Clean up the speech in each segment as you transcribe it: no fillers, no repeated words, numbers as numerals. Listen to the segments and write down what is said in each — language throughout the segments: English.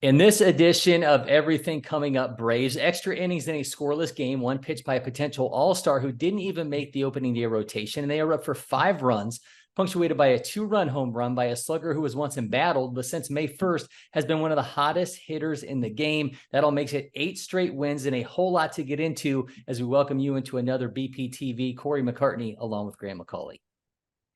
In this edition of Everything Coming Up Braves, extra innings in a scoreless game, one pitched by a potential all-star who didn't even make the opening day rotation, and they are up for 5 runs, punctuated by a 2-run home run by a slugger who was once embattled, but since May 1st has been one of the hottest hitters in the game. That all makes it 8 straight wins and a whole lot to get into as we welcome you into another BPTV. Cory McCartney along with Grant McAuley.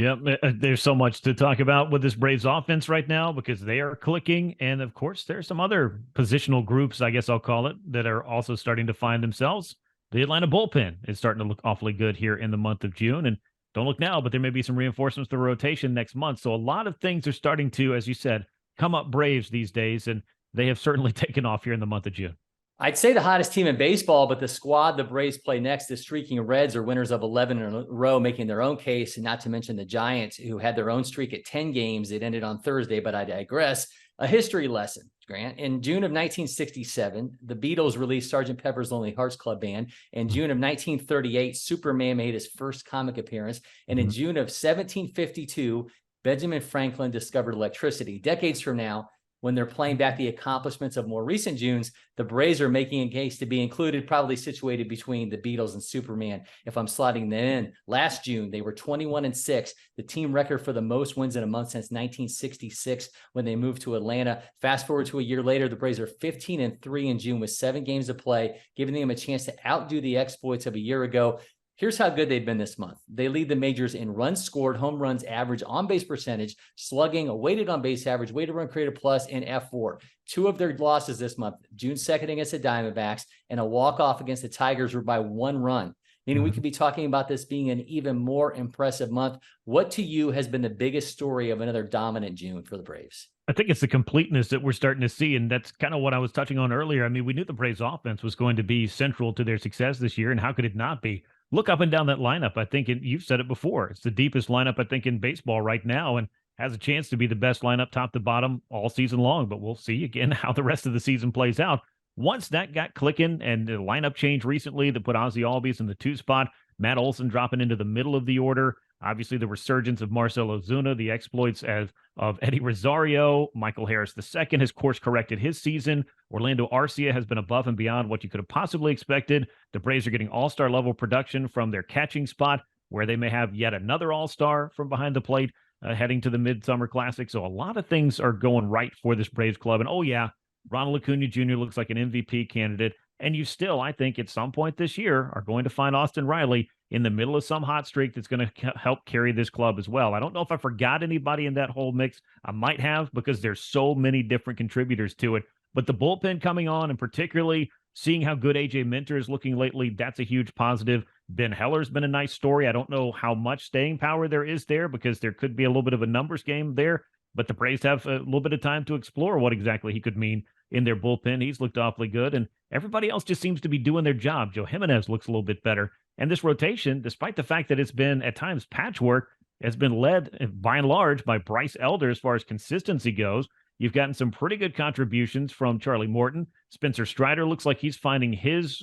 Yep, there's so much to talk about with this Braves offense right now because they are clicking. And of course, there's some other positional groups, I guess I'll call it, that are also starting to find themselves. The Atlanta bullpen is starting to look awfully good here in the month of June. And don't look now, but there may be some reinforcements to the rotation next month. So a lot of things are starting to, as you said, come up Braves these days. And they have certainly taken off here in the month of June. I'd say the hottest team in baseball, but the squad the Braves play next, the streaking Reds, are winners of 11 in a row, making their own case, and not to mention the Giants, who had their own streak at 10 games. It ended on Thursday, but I digress. A history lesson, Grant. In June of 1967, the Beatles released Sgt. Pepper's Lonely Hearts Club Band. In June of 1938, Superman made his first comic appearance. And in June of 1752, Benjamin Franklin discovered electricity. Decades from now, when they're playing back the accomplishments of more recent Junes, the Braves are making a case to be included, probably situated between the Beatles and Superman, if I'm slotting them in. Last June, they were 21-6, the team record for the most wins in a month since 1966 when they moved to Atlanta. Fast forward to a year later, the Braves are 15-3 in June with 7 games to play, giving them a chance to outdo the exploits of a year ago. Here's how good they've been this month. They lead the majors in runs scored, home runs average, on-base percentage, slugging, a weighted on-base average, weighted run created plus, and fWAR. 2 of their losses this month, June 2nd against the Diamondbacks, and a walk-off against the Tigers were by 1 run. Meaning we could be talking about this being an even more impressive month. What to you has been the biggest story of another dominant June for the Braves? I think it's the completeness that we're starting to see, and that's kind of what I was touching on earlier. I mean, we knew the Braves offense was going to be central to their success this year, and how could it not be? Look up and down that lineup. I think you've said it before. It's the deepest lineup, I think, in baseball right now, and has a chance to be the best lineup top to bottom all season long. But we'll see again how the rest of the season plays out. Once that got clicking and the lineup change recently that put Ozzie Albies in the 2 spot, Matt Olson dropping into the middle of the order, obviously the resurgence of Marcell Ozuna, the exploits of Eddie Rosario, Michael Harris II has course-corrected his season. Orlando Arcia has been above and beyond what you could have possibly expected. The Braves are getting all-star level production from their catching spot, where they may have yet another all-star from behind the plate heading to the Midsummer Classic. So a lot of things are going right for this Braves club. And, oh, yeah, Ronald Acuña Jr. looks like an MVP candidate. And you still, I think, at some point this year are going to find Austin Riley in the middle of some hot streak that's going to help carry this club as well. I don't know if I forgot anybody in that whole mix. I might have, because there's so many different contributors to it. But the bullpen coming on, and particularly seeing how good A.J. Minter is looking lately, that's a huge positive. Ben Heller's been a nice story. I don't know how much staying power there is there, because there could be a little bit of a numbers game there. But the Braves have a little bit of time to explore what exactly he could mean in their bullpen. He's looked awfully good, and everybody else just seems to be doing their job. Joe Jimenez looks a little bit better. And this rotation, despite the fact that it's been at times patchwork, has been led by and large by Bryce Elder as far as consistency goes. You've gotten some pretty good contributions from Charlie Morton. Spencer Strider looks like he's finding his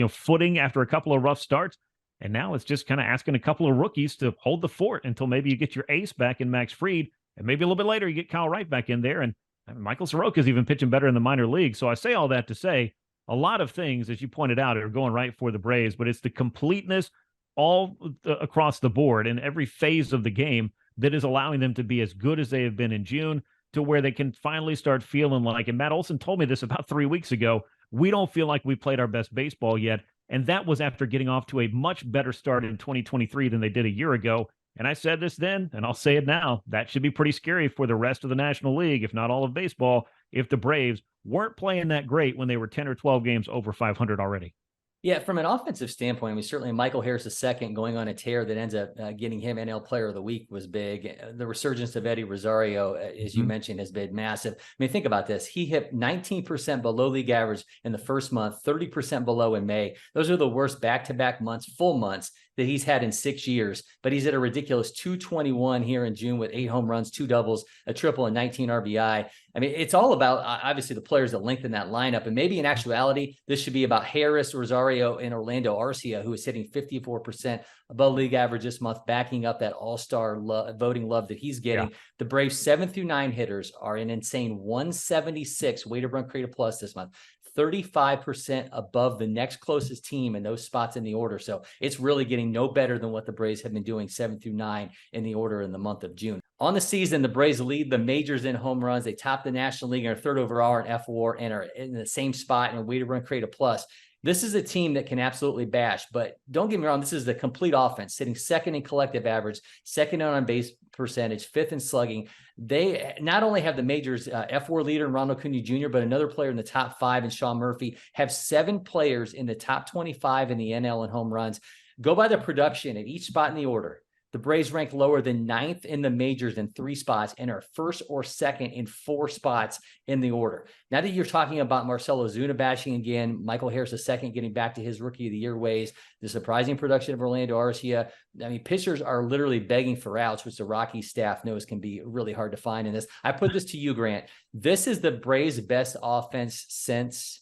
footing after a couple of rough starts. And now it's just kind of asking a couple of rookies to hold the fort until maybe you get your ace back in Max Fried. And maybe a little bit later you get Kyle Wright back in there. And Michael Soroka's even pitching better in the minor league. So I say all that to say a lot of things, as you pointed out, are going right for the Braves, but it's the completeness all across the board in every phase of the game that is allowing them to be as good as they have been in June, to where they can finally start feeling like, and Matt Olson told me this about 3 weeks ago, we don't feel like we played our best baseball yet. And that was after getting off to a much better start in 2023 than they did a year ago. And I said this then, and I'll say it now, that should be pretty scary for the rest of the National League, if not all of baseball, if the Braves weren't playing that great when they were 10 or 12 games over 500 already. Yeah, from an offensive standpoint, I mean, certainly Michael Harris II going on a tear that ends up getting him NL Player of the Week was big. The resurgence of Eddie Rosario, as you mentioned, has been massive. I mean, think about this. He hit 19% below league average in the first month, 30% below in May. Those are the worst back-to-back months, full months, that he's had in 6 years, but he's at a ridiculous 221 here in June with 8 home runs, 2 doubles, a triple, and 19 RBI. I mean, it's all about obviously the players that lengthen that lineup. And maybe in actuality, this should be about Harris, Rosario, and Orlando Arcia, who is hitting 54% above league average this month, backing up that all-star voting love that he's getting. Yeah. The Braves 7 through 9 hitters are an insane 176 weighted run created plus this month, 35% above the next closest team in those spots in the order. So it's really getting no better than what the Braves have been doing 7 through 9 in the order in the month of June. On the season, the Braves lead the majors in home runs. They top the National League and are third overall in fWAR and are in the same spot in a weighted run created plus. This is a team that can absolutely bash, but don't get me wrong, this is the complete offense, sitting second in collective average, second on base percentage, fifth in slugging. They not only have the majors fWAR leader in Ronald Acuña Jr., but another player in the top 5 in Sean Murphy, have 7 players in the top 25 in the NL in home runs. Go by the production at each spot in the order. The Braves rank lower than 9th in the majors in 3 spots and are first or second in 4 spots in the order. Now that you're talking about Marcell Ozuna bashing again, Michael Harris II getting back to his Rookie of the Year ways, the surprising production of Orlando Arcia. I mean, pitchers are literally begging for outs, which the Rockies staff knows can be really hard to find in this. I put this to you, Grant. This is the Braves' best offense since...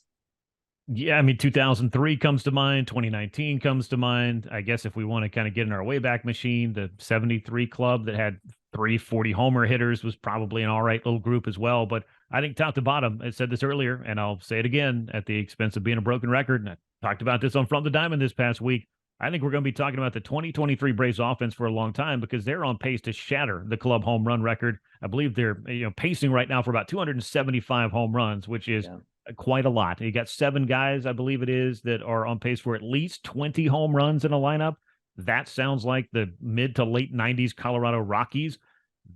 Yeah, I mean, 2003 comes to mind. 2019 comes to mind. I guess if we want to kind of get in our Wayback Machine, the 73 club that had 340 homer hitters was probably an all right little group as well. But I think top to bottom, I said this earlier, and I'll say it again at the expense of being a broken record, and I talked about this on From the Diamond this past week. I think we're going to be talking about the 2023 Braves offense for a long time because they're on pace to shatter the club home run record. I believe they're pacing right now for about 275 home runs, which is quite a lot. You got 7 guys, I believe it is, that are on pace for at least 20 home runs in a lineup. That sounds like the mid to late 90s Colorado Rockies.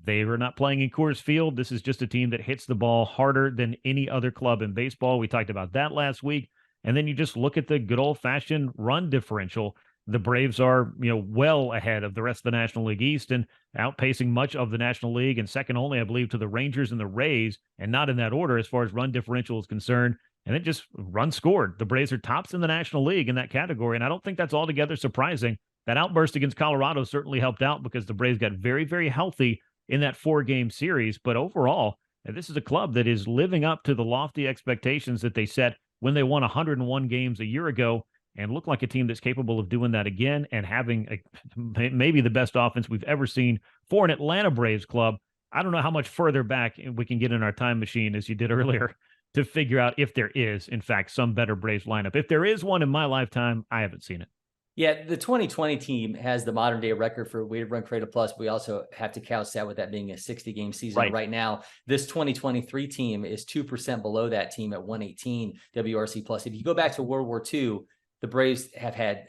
They were not playing in Coors Field. This is just a team that hits the ball harder than any other club in baseball. We talked about that last week. And then you just look at the good old-fashioned run differential. The Braves are, well ahead of the rest of the National League East and outpacing much of the National League, and second only, I believe, to the Rangers and the Rays, and not in that order as far as run differential is concerned. And then just runs scored. The Braves are tops in the National League in that category, and I don't think that's altogether surprising. That outburst against Colorado certainly helped out because the Braves got very, very healthy in that 4-game series. But overall, this is a club that is living up to the lofty expectations that they set when they won 101 games a year ago, and look like a team that's capable of doing that again and having maybe the best offense we've ever seen for an Atlanta Braves club. I don't know how much further back we can get in our time machine, as you did earlier, to figure out if there is, in fact, some better Braves lineup. If there is one in my lifetime, I haven't seen it. Yeah, the 2020 team has the modern day record for weighted run created plus. We also have to couch that with that being a 60-game season right now. This 2023 team is 2% below that team at 118 WRC plus. If you go back to World War II, the Braves have had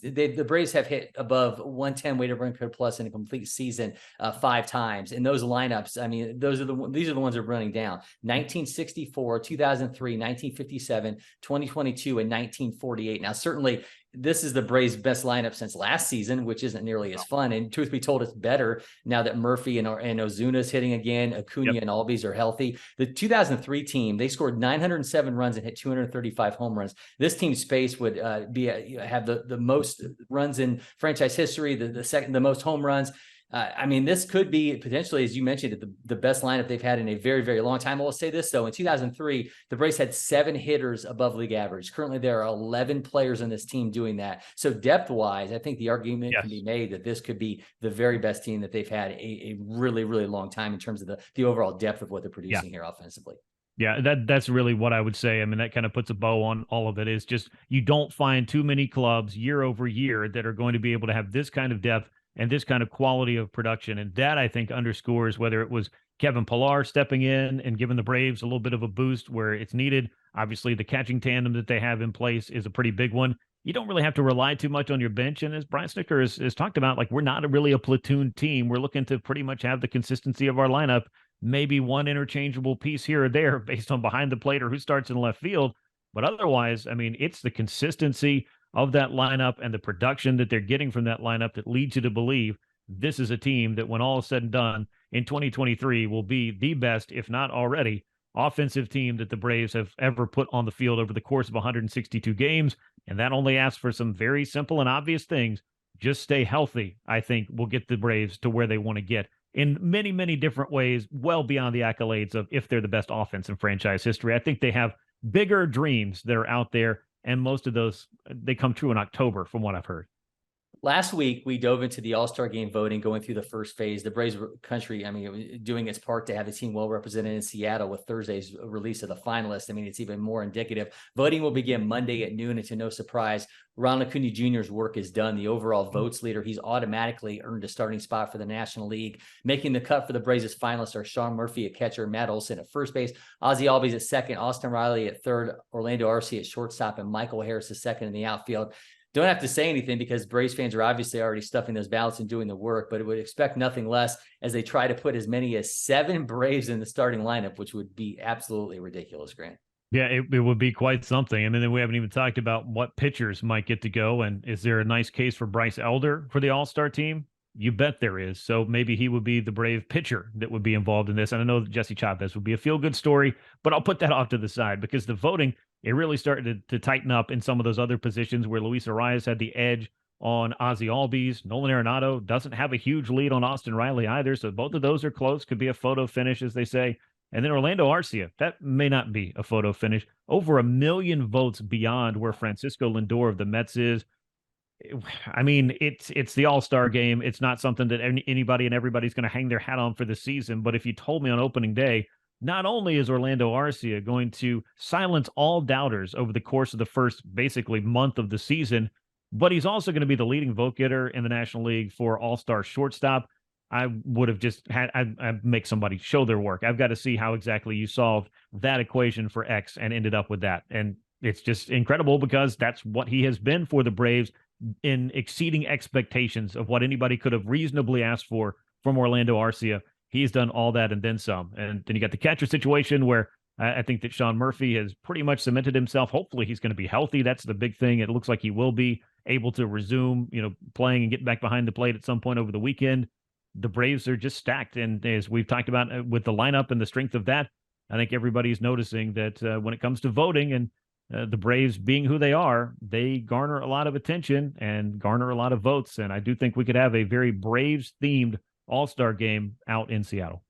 the Braves have hit above 110 weighted run created plus in a complete season 5 times. And those lineups, I mean, these are the ones that are running down: 1964, 2003, 1957, 2022, and 1948. Now, certainly, this is the Braves' best lineup since last season, which isn't nearly as fun. And truth be told, it's better now that Murphy and Ozuna's hitting again. Acuña and Albies are healthy. The 2003 team, they scored 907 runs and hit 235 home runs. This team's pace would have the most runs in franchise history, the most home runs. I mean, this could be potentially, as you mentioned, the best lineup they've had in a very, very long time. I will say this, though. In 2003, the Braves had 7 hitters above league average. Currently, there are 11 players on this team doing that. So depth-wise, I think the argument can be made that this could be the very best team that they've had a really, really long time in terms of the overall depth of what they're producing here offensively. Yeah, that's really what I would say. I mean, that kind of puts a bow on all of it. Is just you don't find too many clubs year over year that are going to be able to have this kind of depth and this kind of quality of production. And that, I think, underscores whether it was Kevin Pillar stepping in and giving the Braves a little bit of a boost where it's needed. Obviously, the catching tandem that they have in place is a pretty big one. You don't really have to rely too much on your bench. And as Brian Snitker has talked about, like, we're not really a platoon team. We're looking to pretty much have the consistency of our lineup, maybe one interchangeable piece here or there based on behind the plate or who starts in left field. But otherwise, I mean, it's the consistency of that lineup and the production that they're getting from that lineup that leads you to believe this is a team that, when all is said and done, in 2023 will be the best, if not already, offensive team that the Braves have ever put on the field over the course of 162 games. And that only asks for some very simple and obvious things. just stay healthy, I think will get the Braves to where they want to get in many, many different ways, well beyond the accolades of if they're the best offense in franchise history. I think they have bigger dreams that are out there, and most of those, they come true in October, from what I've heard. Last week, we dove into the All-Star game voting, going through the first phase. The Braves country, I mean, it was doing its part to have the team well represented in Seattle with Thursday's release of the finalists. I mean, it's even more indicative. Voting will begin Monday at noon, and to no surprise, Ronald Acuña Jr.'s work is done. The overall votes leader, he's automatically earned a starting spot for the National League. Making the cut for the Braves as finalists are Sean Murphy at catcher, Matt Olson at first base, Ozzie Albies at second, Austin Riley at third, Orlando Arcia at shortstop, and Michael Harris at second in the outfield. Don't have to say anything because Braves fans are obviously already stuffing those ballots and doing the work, but it would expect nothing less as they try to put as many as 7 Braves in the starting lineup, which would be absolutely ridiculous, Grant. Yeah, it would be quite something. And then we haven't even talked about what pitchers might get to go. And is there a nice case for Bryce Elder for the All-Star team? You bet there is. So maybe he would be the Brave pitcher that would be involved in this. And I know that Jesse Chavez would be a feel-good story, but I'll put that off to the side because the voting, it really started to tighten up in some of those other positions where Luis Arias had the edge on Ozzie Albies. Nolan Arenado doesn't have a huge lead on Austin Riley either. So both of those are close. Could be a photo finish, as they say. And then Orlando Arcia, that may not be a photo finish. Over 1 million votes beyond where Francisco Lindor of the Mets is. I mean, it's the All-Star game. It's not something that anybody and everybody's going to hang their hat on for the season. But if you told me on opening day, not only is Orlando Arcia going to silence all doubters over the course of the first basically month of the season, but he's also going to be the leading vote getter in the National League for All-Star shortstop. I would have just had, I'd make somebody show their work. I've got to see how exactly you solved that equation for X and ended up with that. And it's just incredible because that's what he has been for the Braves, in exceeding expectations of what anybody could have reasonably asked for from Orlando Arcia. He's done all that and then some. And then you got the catcher situation where I think that Sean Murphy has pretty much cemented himself. Hopefully he's going to be healthy. That's the big thing. It looks like he will be able to resume, playing and get back behind the plate at some point over the weekend. The Braves are just stacked. And as we've talked about with the lineup and the strength of that, I think everybody's noticing that when it comes to voting and the Braves being who they are, they garner a lot of attention and garner a lot of votes. And I do think we could have a very Braves-themed All-Star game out in Seattle.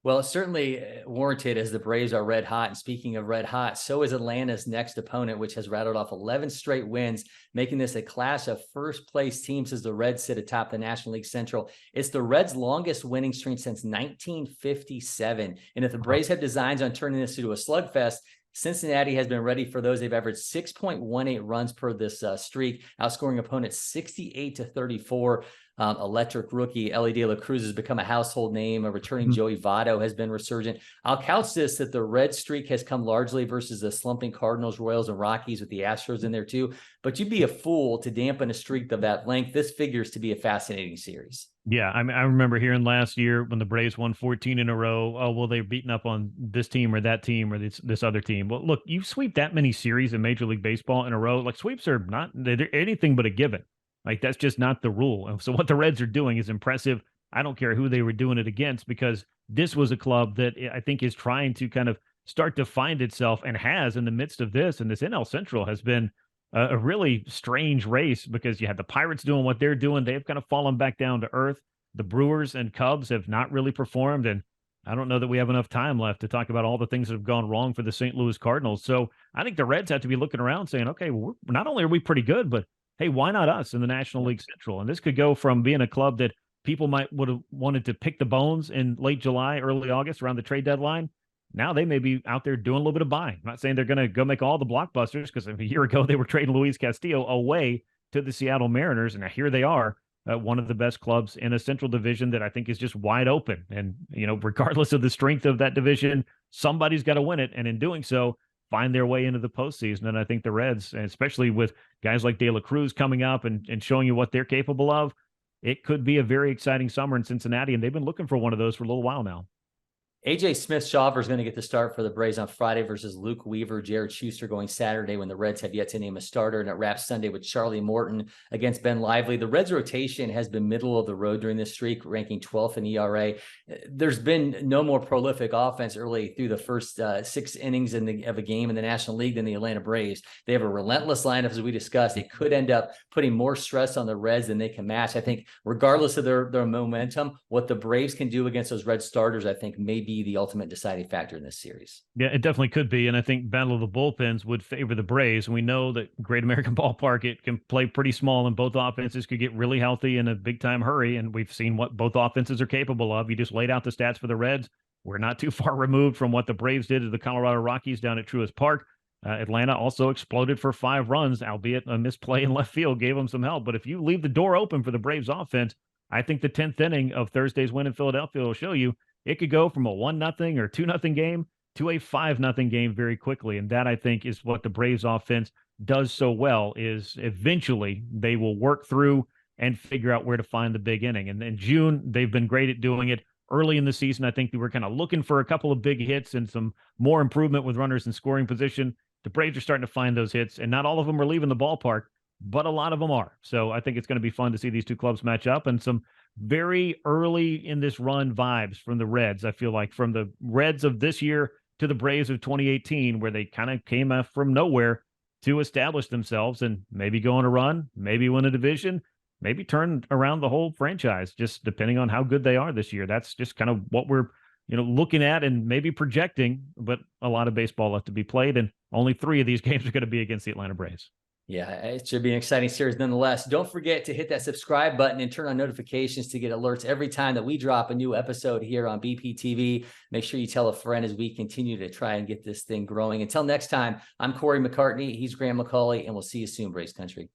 Well, it's certainly warranted as the Braves are red hot. And speaking of red hot, so is Atlanta's next opponent, which has rattled off 11 straight wins, making this a clash of first-place teams as the Reds sit atop the National League Central. It's the Reds' longest winning streak since 1957. And if the Braves have designs on turning this into a slugfest, Cincinnati has been ready for those. They've averaged 6.18 runs per this streak, outscoring opponents 68-34. Electric rookie Ellie De La Cruz has become a household name. A returning Joey Votto has been resurgent. I'll couch this that the red streak has come largely versus the slumping Cardinals, Royals, and Rockies with the Astros in there too. But you'd be a fool to dampen a streak of that length. This figures to be a fascinating series. Yeah, I mean, I remember hearing last year when the Braves won 14 in a row, oh, well, they're beating up on this team or that team or this other team. Well, look, you sweep that many series in Major League Baseball in a row, like sweeps are not, they're anything but a given. Like, that's just not the rule. And so what the Reds are doing is impressive. I don't care who they were doing it against, because this was a club that I think is trying to kind of start to find itself, and has in the midst of this. And this NL Central has been a really strange race, because you had the Pirates doing what they're doing. They've kind of fallen back down to earth. The Brewers and Cubs have not really performed. And I don't know that we have enough time left to talk about all the things that have gone wrong for the St. Louis Cardinals. So I think the Reds have to be looking around saying, okay, not only are we pretty good, but hey, why not us in the National League Central? And this could go from being a club that people would have wanted to pick the bones in late July, early August around the trade deadline. Now they may be out there doing a little bit of buying. I'm not saying they're going to go make all the blockbusters, because a year ago they were trading Luis Castillo away to the Seattle Mariners. And now here they are, one of the best clubs in a Central division that I think is just wide open. And, regardless of the strength of that division, somebody's got to win it. And in doing so, find their way into the postseason. And I think the Reds, especially with guys like De La Cruz coming up and showing you what they're capable of, it could be a very exciting summer in Cincinnati. And they've been looking for one of those for a little while now. AJ Smith-Shawver is going to get the start for the Braves on Friday versus Luke Weaver. Jared Schuster going Saturday when the Reds have yet to name a starter. And it wraps Sunday with Charlie Morton against Ben Lively. The Reds rotation has been middle of the road during this streak, ranking 12th in ERA. There's been no more prolific offense early through the first 6 innings of a game in the National League than the Atlanta Braves. They have a relentless lineup, as we discussed. It could end up putting more stress on the Reds than they can match. I think regardless of their momentum, what the Braves can do against those Red starters, I think may be the ultimate deciding factor in this series. Yeah, it definitely could be. And I think battle of the bullpens would favor the Braves. And we know that Great American Ballpark, it can play pretty small and both offenses could get really healthy in a big time hurry. And we've seen what both offenses are capable of. You just laid out the stats for the Reds. We're not too far removed from what the Braves did to the Colorado Rockies down at Truist Park. Atlanta also exploded for 5 runs, albeit a misplay in left field gave them some help. But if you leave the door open for the Braves offense, I think the 10th inning of Thursday's win in Philadelphia will show you it could go from a 1-0 or 2-0 game to a 5-0 game very quickly. And that, I think, is what the Braves offense does so well, is eventually they will work through and figure out where to find the big inning. And in June, they've been great at doing it. Early in the season, I think they were kind of looking for a couple of big hits and some more improvement with runners in scoring position. The Braves are starting to find those hits, and not all of them are leaving the ballpark, but a lot of them are. So I think it's going to be fun to see these two clubs match up, and some very early in this run vibes from the Reds. I feel like from the Reds of this year to the Braves of 2018, where they kind of came from nowhere to establish themselves and maybe go on a run, maybe win a division, maybe turn around the whole franchise, just depending on how good they are this year. That's just kind of what we're, looking at and maybe projecting, but a lot of baseball left to be played. And only 3 of these games are going to be against the Atlanta Braves. Yeah, it should be an exciting series nonetheless. Don't forget to hit that subscribe button and turn on notifications to get alerts every time that we drop a new episode here on BPTV. Make sure you tell a friend as we continue to try and get this thing growing. Until next time, I'm Cory McCartney. He's Graham McAuley, and we'll see you soon, Braves Country.